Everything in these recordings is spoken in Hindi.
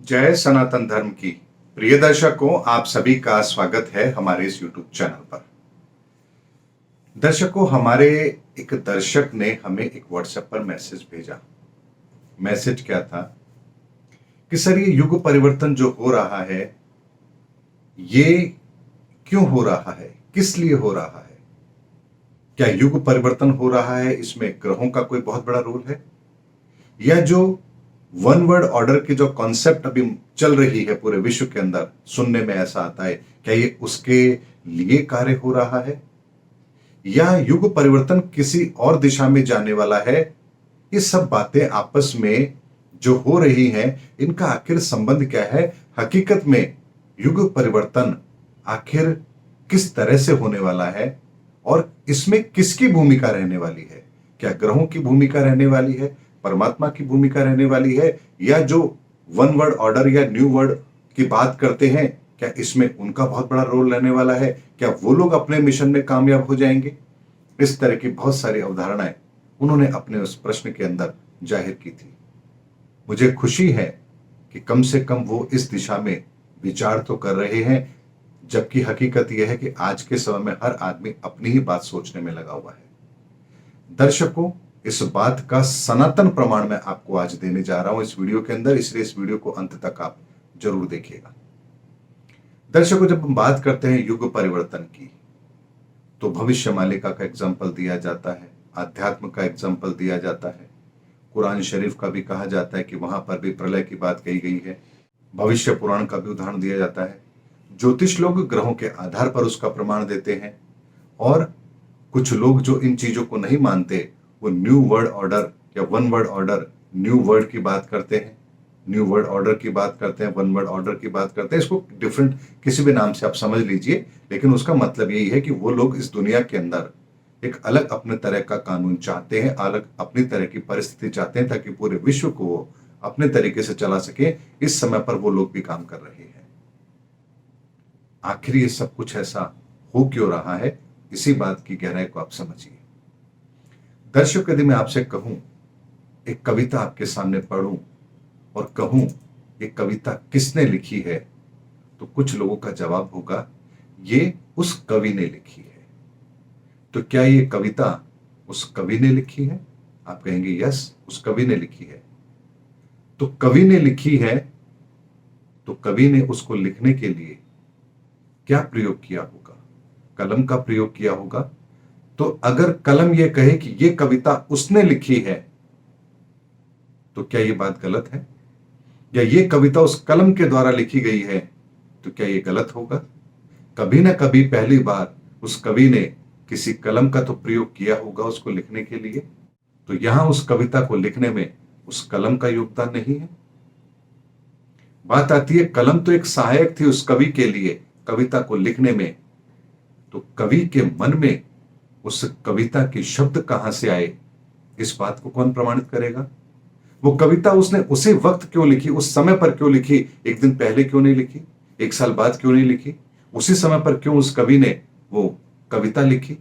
जय सनातन धर्म की प्रिय दर्शकों, आप सभी का स्वागत है हमारे इस YouTube चैनल पर। दर्शकों, हमारे एक दर्शक ने हमें एक व्हाट्सएप पर मैसेज भेजा। मैसेज क्या था कि सर, ये युग परिवर्तन जो हो रहा है, ये क्यों हो रहा है, किस लिए हो रहा है? क्या युग परिवर्तन हो रहा है, इसमें ग्रहों का कोई बहुत बड़ा रोल है? या जो वन वर्ल्ड ऑर्डर की जो कॉन्सेप्ट अभी चल रही है पूरे विश्व के अंदर, सुनने में ऐसा आता है, क्या ये उसके लिए कार्य हो रहा है? या युग परिवर्तन किसी और दिशा में जाने वाला है? ये सब बातें आपस में जो हो रही हैं, इनका आखिर संबंध क्या है? हकीकत में युग परिवर्तन आखिर किस तरह से होने वाला है और इसमें किसकी भूमिका रहने वाली है? क्या ग्रहों की भूमिका रहने वाली है, परमात्मा की भूमिका रहने वाली है, या जो वन वर्ल्ड ऑर्डर या न्यू वर्ल्ड की बात करते हैं, क्या इसमें उनका बहुत बड़ा रोल रहने वाला है? क्या वो लोग अपने मिशन में कामयाब हो जाएंगे? इस तरह की बहुत सारी अवधारणाएं उन्होंने अपने उस प्रश्न के अंदर जाहिर की थी। मुझे खुशी है कि कम से कम वो इस दिशा में विचार तो कर रहे हैं, जबकि हकीकत यह है कि आज के समय में हर आदमी अपनी ही बात सोचने में लगा हुआ है। दर्शकों, इस बात का सनातन प्रमाण मैं आपको आज देने जा रहा हूं इस वीडियो के अंदर, इसलिए इस वीडियो को अंत तक आप जरूर देखिएगा। दर्शकों, जब हम बात करते हैं युग परिवर्तन की, तो भविष्य मालिका का एग्जाम्पल दिया जाता है, आध्यात्म का एग्जाम्पल दिया जाता है, कुरान शरीफ का भी कहा जाता है कि वहां पर भी प्रलय की बात कही गई है, भविष्य पुराण का भी उदाहरण दिया जाता है। ज्योतिष लोग ग्रहों के आधार पर उसका प्रमाण देते हैं, और कुछ लोग जो इन चीजों को नहीं मानते, वो न्यू वर्ल्ड ऑर्डर या one world order, new world की बात करते हैं, न्यू वर्ल्ड ऑर्डर की बात करते हैं, वन वर्ल्ड ऑर्डर की बात करते हैं। इसको डिफरेंट किसी भी नाम से आप समझ लीजिए, लेकिन उसका मतलब यही है कि वो लोग इस दुनिया के अंदर एक अलग अपने तरह का कानून चाहते हैं, अलग अपनी तरह की परिस्थिति चाहते हैं, ताकि पूरे विश्व को वो अपने तरीके से चला सके। इस समय पर वो लोग भी काम कर रहे हैं। आखिर ये सब कुछ ऐसा हो क्यों रहा है, इसी बात की गहराई को आप समझिए। दर्शक, यदि मैं आपसे कहूं, एक कविता आपके सामने पढ़ूं और कहूं ये कविता किसने लिखी है, तो कुछ लोगों का जवाब होगा ये उस कवि ने लिखी है। तो क्या ये कविता उस कवि ने लिखी है? आप कहेंगे यस, उस कवि ने लिखी है। तो कवि ने लिखी है, तो कवि ने उसको लिखने के लिए क्या प्रयोग किया होगा? कलम का प्रयोग किया होगा। तो अगर कलम यह कहे कि यह कविता उसने लिखी है, तो क्या यह बात गलत है? या यह कविता उस कलम के द्वारा लिखी गई है, तो क्या यह गलत होगा? कभी ना कभी पहली बार उस कवि ने किसी कलम का तो प्रयोग किया होगा उसको लिखने के लिए। तो यहां उस कविता को लिखने में उस कलम का योगदान नहीं है। बात आती है, कलम तो एक सहायक थी उस कवि के लिए कविता को लिखने में। तो कवि के मन में उस कविता के शब्द कहां से आए, इस बात को कौन प्रमाणित करेगा? वो कविता उसने उसी वक्त क्यों लिखी, उस समय पर क्यों लिखी? एक दिन पहले क्यों नहीं लिखी? एक साल बाद क्यों नहीं लिखी? उसी समय पर क्यों उस कवि ने वो कविता लिखी?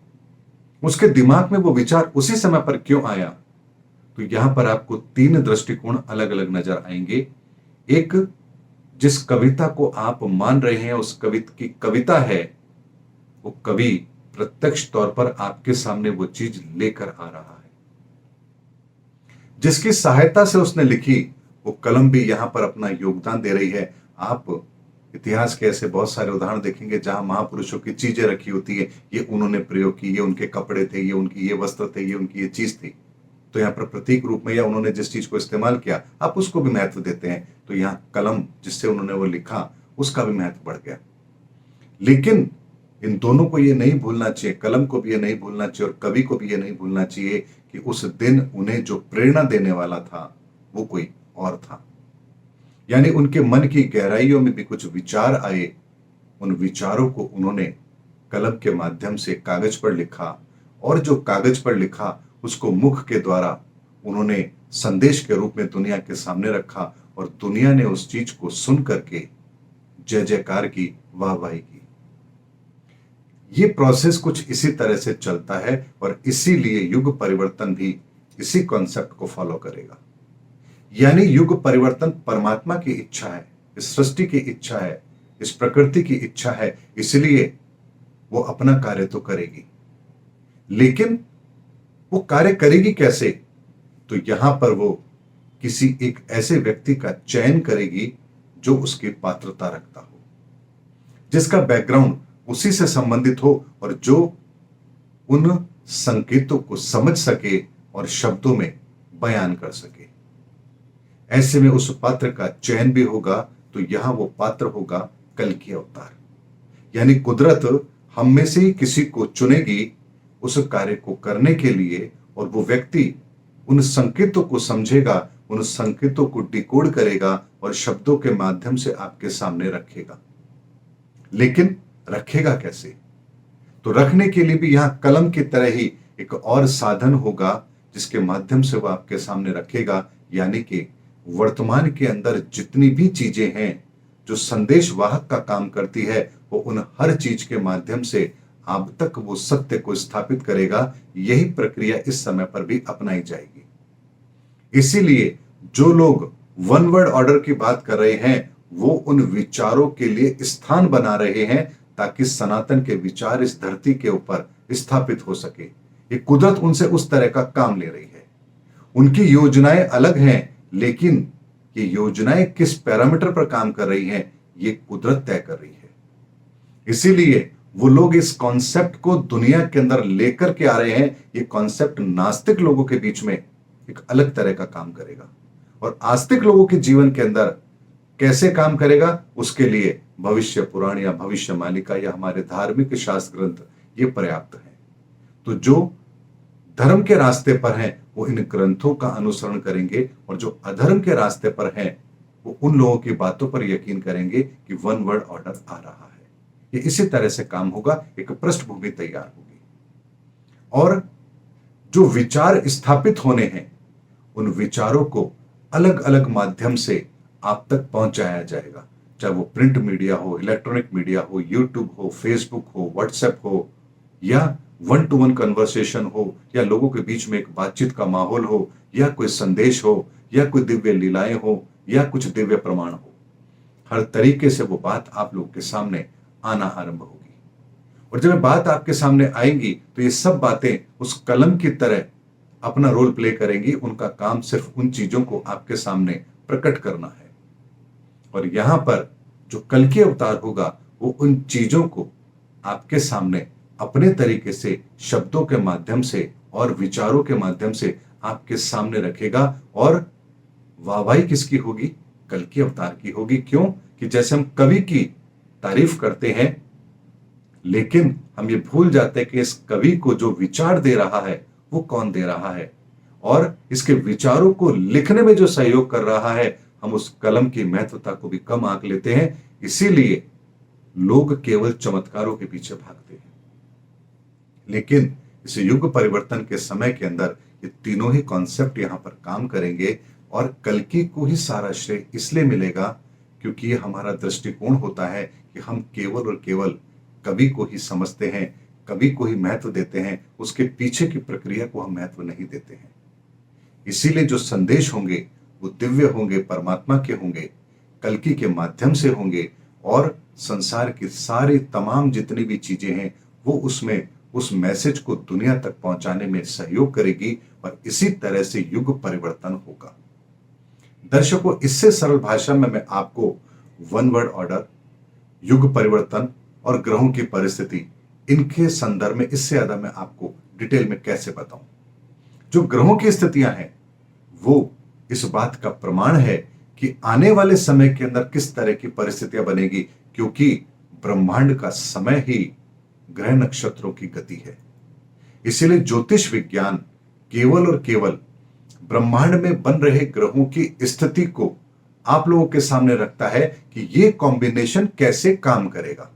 उसके दिमाग में वो विचार उसी समय पर क्यों आया? तो यहां पर आपको तीन दृष्टिकोण अलग अलग नजर आएंगे। एक, जिस कविता को आप मान रहे हैं उस कवि की कविता है, वो कवि प्रत्यक्ष तौर पर आपके सामने वो चीज लेकर आ रहा है। जिसकी सहायता से उसने लिखी, वो कलम भी यहां पर अपना योगदान दे रही है। आप इतिहास के ऐसे बहुत सारे उदाहरण देखेंगे जहां महापुरुषों की चीजें रखी होती है, ये उन्होंने प्रयोग की, ये उनके कपड़े थे, ये उनकी ये वस्त्र थे, ये उनकी ये चीज थी। तो यहाँ पर प्रतीक रूप में या उन्होंने जिस चीज को इस्तेमाल किया, आप उसको भी महत्व देते हैं। तो यहाँ कलम जिससे उन्होंने वो लिखा, उसका भी महत्व बढ़ गया। लेकिन इन दोनों को ये नहीं भूलना चाहिए, कलम को भी ये नहीं भूलना चाहिए और कवि को भी ये नहीं भूलना चाहिए कि उस दिन उन्हें जो प्रेरणा देने वाला था वो कोई और था। यानी उनके मन की गहराइयों में भी कुछ विचार आए, उन विचारों को उन्होंने कलम के माध्यम से कागज पर लिखा, और जो कागज पर लिखा उसको मुख के द्वारा उन्होंने संदेश के रूप में दुनिया के सामने रखा, और दुनिया ने उस चीज को सुन करके जय जयकार की, वाहवाही की। ये प्रोसेस कुछ इसी तरह से चलता है, और इसीलिए युग परिवर्तन भी इसी कॉन्सेप्ट को फॉलो करेगा। यानी युग परिवर्तन परमात्मा की इच्छा है, इस सृष्टि की इच्छा है, इस प्रकृति की इच्छा है, इसलिए वो अपना कार्य तो करेगी। लेकिन वो कार्य करेगी कैसे? तो यहां पर वो किसी एक ऐसे व्यक्ति का चयन करेगी जो उसकी पात्रता रखता हो, जिसका बैकग्राउंड उसी से संबंधित हो और जो उन संकेतों को समझ सके और शब्दों में बयान कर सके। ऐसे में उस पात्र का चयन भी होगा, तो यहां वो पात्र होगा कल्कि अवतार। यानी कुदरत हम में से ही किसी को चुनेगी उस कार्य को करने के लिए, और वो व्यक्ति उन संकेतों को समझेगा, उन संकेतों को डिकोड करेगा और शब्दों के माध्यम से आपके सामने रखेगा। लेकिन रखेगा कैसे? तो रखने के लिए भी यहां कलम की तरह ही एक और साधन होगा जिसके माध्यम से वह आपके सामने रखेगा। यानी कि वर्तमान के अंदर जितनी भी चीजें हैं जो संदेश वाहक का काम करती है, वो उन हर चीज के माध्यम से आप तक वो सत्य को स्थापित करेगा। यही प्रक्रिया इस समय पर भी अपनाई जाएगी। इसीलिए जो लोग वन वर्ड ऑर्डर की बात कर रहे हैं, वो उन विचारों के लिए स्थान बना रहे हैं ताकि सनातन के विचार इस धरती के ऊपर स्थापित हो सके। ये कुदरत उनसे उस तरह का काम ले रही है। उनकी योजनाएं अलग हैं, लेकिन ये योजनाएं किस पैरामीटर पर काम कर रही हैं, ये कुदरत तय कर रही है। इसीलिए वो लोग इस कॉन्सेप्ट को दुनिया के अंदर लेकर के आ रहे हैं। ये कॉन्सेप्ट नास्तिक लोगों के बीच में एक अलग तरह का काम करेगा, और आस्तिक लोगों के जीवन के अंदर कैसे काम करेगा, उसके लिए भविष्य पुराण या भविष्य मालिका या हमारे धार्मिक शास्त्र ग्रंथ ये पर्याप्त है। तो जो धर्म के रास्ते पर हैं वो इन ग्रंथों का अनुसरण करेंगे, और जो अधर्म के रास्ते पर हैं वो उन लोगों की बातों पर यकीन करेंगे कि वन वर्ड ऑर्डर आ रहा है। ये इसी तरह से काम होगा, एक पृष्ठभूमि तैयार होगी, और जो विचार स्थापित होने हैं उन विचारों को अलग अलग माध्यम से आप तक पहुंचाया जाएगा। चाहे वो प्रिंट मीडिया हो, इलेक्ट्रॉनिक मीडिया हो, यूट्यूब हो, फेसबुक हो, व्हाट्सएप हो, या वन टू वन कन्वर्सेशन हो, या लोगों के बीच में एक बातचीत का माहौल हो, या कोई संदेश हो, या कोई दिव्य लीलाएं हो, या कुछ दिव्य प्रमाण हो। हर तरीके से वो बात आप लोगों के सामने आना आरंभ होगी, और जब बात आपके सामने आएंगी तो ये सब बातें उस कलम की तरह अपना रोल प्ले करेंगी। उनका काम सिर्फ उन चीजों को आपके सामने प्रकट करना है, और यहां पर जो कल्कि अवतार होगा वो उन चीजों को आपके सामने अपने तरीके से शब्दों के माध्यम से और विचारों के माध्यम से आपके सामने रखेगा। और वाहवाही किसकी होगी? कल्कि अवतार की होगी। क्यों? कि जैसे हम कवि की तारीफ करते हैं, लेकिन हम ये भूल जाते हैं कि इस कवि को जो विचार दे रहा है वो कौन दे रहा है, और इसके विचारों को लिखने में जो सहयोग कर रहा है, हम उस कलम की महत्वता को भी कम आंक लेते हैं। इसीलिए लोग केवल चमत्कारों के पीछे भागते हैं। लेकिन इस युग परिवर्तन के समय के अंदर ये तीनों ही कॉन्सेप्ट यहां पर काम करेंगे, और कल्कि को ही सारा श्रेय इसलिए मिलेगा क्योंकि ये हमारा दृष्टिकोण होता है कि हम केवल और केवल कवि को ही समझते हैं, कवि को ही महत्व देते हैं, उसके पीछे की प्रक्रिया को हम महत्व नहीं देते हैं। इसीलिए जो संदेश होंगे वो दिव्य होंगे, परमात्मा के होंगे, कल्कि के माध्यम से होंगे, और संसार की सारी तमाम जितनी भी चीजें हैं वो उसमें उस मैसेज को दुनिया तक पहुंचाने में सहयोग करेगी, और इसी तरह से युग परिवर्तन होगा। दर्शकों, इससे सरल भाषा में मैं आपको वन वर्ड ऑर्डर, युग परिवर्तन और ग्रहों की परिस्थिति, इनके संदर्भ में इससे ज्यादा मैं आपको डिटेल में कैसे बताऊं। जो ग्रहों की स्थितियां हैं वो इस बात का प्रमाण है कि आने वाले समय के अंदर किस तरह की परिस्थितियां बनेगी, क्योंकि ब्रह्मांड का समय ही ग्रह नक्षत्रों की गति है। इसीलिए ज्योतिष विज्ञान केवल और केवल ब्रह्मांड में बन रहे ग्रहों की स्थिति को आप लोगों के सामने रखता है कि ये कॉम्बिनेशन कैसे काम करेगा।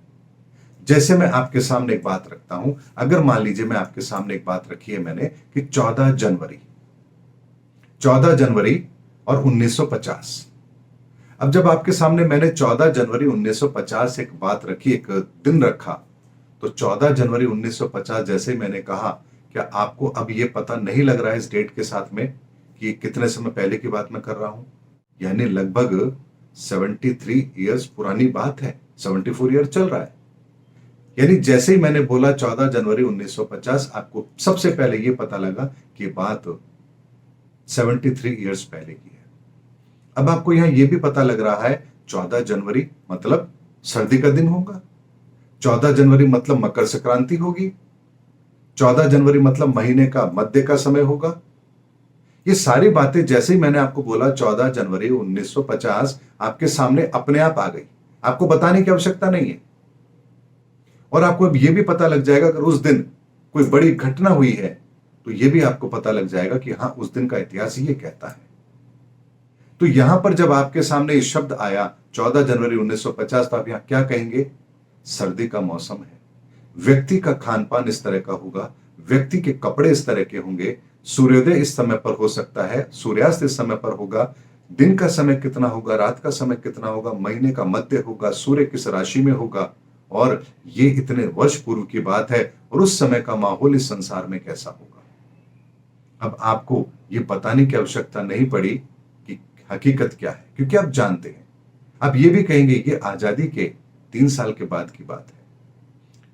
जैसे मैं आपके सामने एक बात रखता हूं, अगर मान लीजिए मैं आपके सामने एक बात रखी है मैंने कि 14 जनवरी और 1950। अब जब आपके सामने मैंने 14 जनवरी 1950 एक बात रखी, एक दिन रखा, तो 14 जनवरी 1950 जैसे ही मैंने कहा, क्या आपको अब ये पता नहीं लग रहा है इस डेट के साथ में कि कितने समय पहले की बात मैं कर रहा हूं? यानी लगभग 73 ईयर्स पुरानी बात है, 74 ईयर चल रहा है। यानी जैसे ही मैंने बोला 14 जनवरी 1950, आपको सबसे पहले यह पता लगा कि बात 73 ईयर्स पहले की है। अब आपको यहां यह भी पता लग रहा है 14 जनवरी मतलब सर्दी का दिन होगा, 14 जनवरी मतलब मकर संक्रांति होगी, 14 जनवरी मतलब महीने का मध्य का समय होगा। ये सारी बातें जैसे ही मैंने आपको बोला 14 जनवरी 1950 आपके सामने अपने आप आ गई, आपको बताने की आवश्यकता नहीं है। और आपको अब यह भी पता लग जाएगा अगर उस दिन कोई बड़ी घटना हुई है तो यह भी आपको पता लग जाएगा कि हां, उस दिन का इतिहास ये कहता है। तो यहां पर जब आपके सामने ये शब्द आया 14 जनवरी 1950, तो आप यहां क्या कहेंगे? सर्दी का मौसम है, व्यक्ति का खान पान इस तरह का होगा, व्यक्ति के कपड़े इस तरह के होंगे, सूर्योदय इस समय पर हो सकता है, सूर्यास्त इस समय पर होगा, दिन का समय कितना होगा, रात का समय कितना होगा, महीने का मध्य होगा, सूर्य किस राशि में होगा, और ये इतने वर्ष पूर्व की बात है, और उस समय का माहौल इस संसार में कैसा होगा। अब आपको ये बताने की आवश्यकता नहीं पड़ी कि हकीकत क्या है, क्योंकि आप जानते हैं। आप ये भी कहेंगे ये आजादी के 3 साल के बाद की बात है।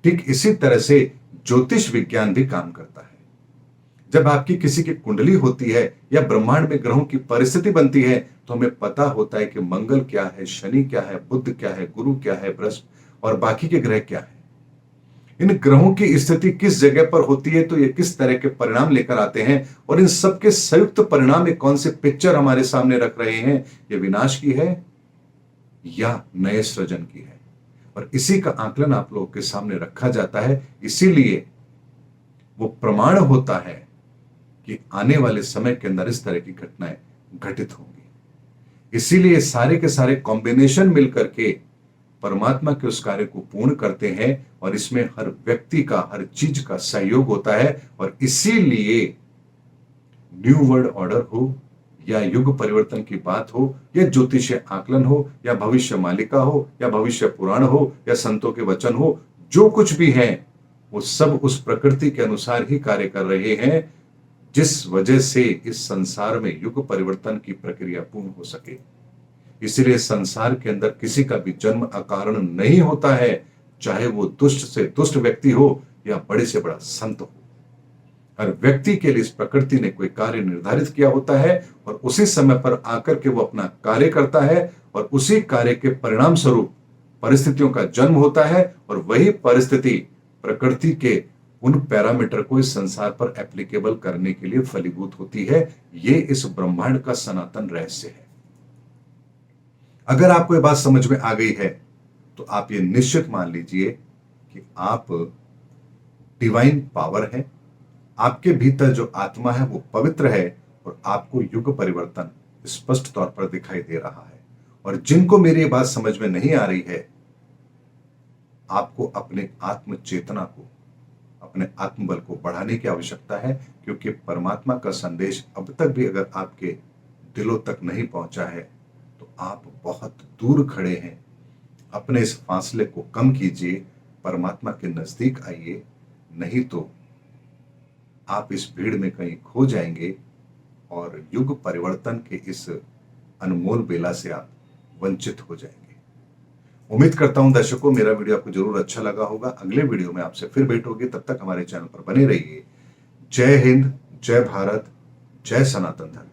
ठीक इसी तरह से ज्योतिष विज्ञान भी काम करता है। जब आपकी किसी की कुंडली होती है या ब्रह्मांड में ग्रहों की परिस्थिति बनती है, तो हमें पता होता है कि मंगल क्या है, शनि क्या है, बुध क्या है, गुरु क्या है, बृहस्पति और बाकी के ग्रह क्या है। इन ग्रहों की स्थिति किस जगह पर होती है तो ये किस तरह के परिणाम लेकर आते हैं, और इन सबके संयुक्त परिणाम एक कौन से पिक्चर हमारे सामने रख रहे हैं, ये विनाश की है या नए सृजन की है। और इसी का आकलन आप लोगों के सामने रखा जाता है। इसीलिए वो प्रमाण होता है कि आने वाले समय के अंदर इस तरह की घटनाएं घटित होंगी। इसीलिए सारे के सारे कॉम्बिनेशन मिलकर के परमात्मा के उस कार्य को पूर्ण करते हैं, और इसमें हर व्यक्ति का, हर चीज का सहयोग होता है। और इसीलिए न्यू वर्ल्ड ऑर्डर हो या युग परिवर्तन की बात हो या ज्योतिषीय आकलन हो या भविष्य मालिका हो या भविष्य पुराण हो या संतों के वचन हो, जो कुछ भी है वो सब उस प्रकृति के अनुसार ही कार्य कर रहे हैं, जिस वजह से इस संसार में युग परिवर्तन की प्रक्रिया पूर्ण हो सके। इसलिए संसार के अंदर किसी का भी जन्म अकारण नहीं होता है, चाहे वो दुष्ट से दुष्ट व्यक्ति हो या बड़े से बड़ा संत हो। हर व्यक्ति के लिए इस प्रकृति ने कोई कार्य निर्धारित किया होता है, और उसी समय पर आकर के वो अपना कार्य करता है, और उसी कार्य के परिणाम स्वरूप परिस्थितियों का जन्म होता है, और वही परिस्थिति प्रकृति के उन पैरामीटर को इस संसार पर एप्लीकेबल करने के लिए फलीभूत होती है। ये इस ब्रह्मांड का सनातन रहस्य है। अगर आपको ये बात समझ में आ गई है तो आप ये निश्चित मान लीजिए कि आप डिवाइन पावर है, आपके भीतर जो आत्मा है वो पवित्र है, और आपको युग परिवर्तन स्पष्ट तौर पर दिखाई दे रहा है। और जिनको मेरी बात समझ में नहीं आ रही है, आपको अपने आत्म चेतना को, अपने आत्मबल को बढ़ाने की आवश्यकता है, क्योंकि परमात्मा का संदेश अब तक भी अगर आपके दिलों तक नहीं पहुंचा है तो आप बहुत दूर खड़े हैं। अपने इस फासले को कम कीजिए, परमात्मा के नजदीक आइए, नहीं तो आप इस भीड़ में कहीं खो जाएंगे और युग परिवर्तन के इस अनमोल बेला से आप वंचित हो जाएंगे। उम्मीद करता हूं दर्शकों मेरा वीडियो आपको जरूर अच्छा लगा होगा। अगले वीडियो में आपसे फिर भेंट होगी, तब तक हमारे चैनल पर बने रहिए। जय हिंद, जय भारत, जय सनातन धर्म।